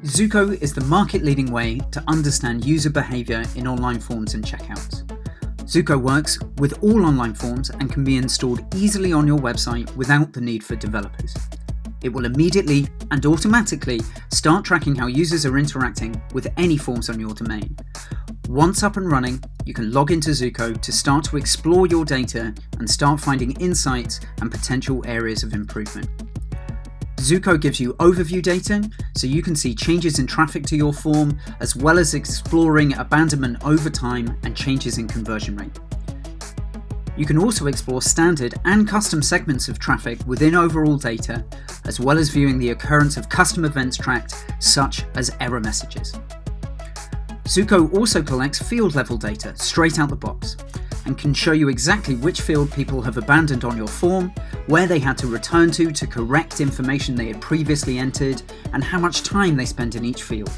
Zuko is the market-leading way to understand user behavior in online forms and checkouts. Zuko works with all online forms and can be installed easily on your website without the need for developers. It will immediately and automatically start tracking how users are interacting with any forms on your domain. Once up and running, you can log into Zuko to start to explore your data and start finding insights and potential areas of improvement. Zuko gives you overview data, so you can see changes in traffic to your form, as well as exploring abandonment over time and changes in conversion rate. You can also explore standard and custom segments of traffic within overall data, as well as viewing the occurrence of custom events tracked, such as error messages. Zuko also collects field level data straight out the box, and can show you exactly which field people have abandoned on your form, where they had to return to correct information they had previously entered, and how much time they spent in each field.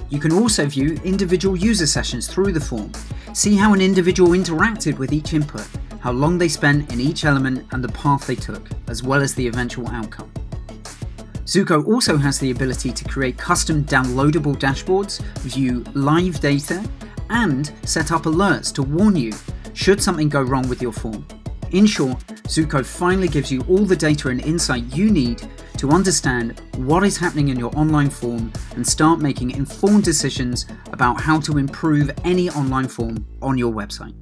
You can also view individual user sessions through the form, see how an individual interacted with each input, how long they spent in each element and the path they took, as well as the eventual outcome. Zuko also has the ability to create custom downloadable dashboards, view live data, and set up alerts to warn you should something go wrong with your form. In short, Zuko finally gives you all the data and insight you need to understand what is happening in your online form and start making informed decisions about how to improve any online form on your website.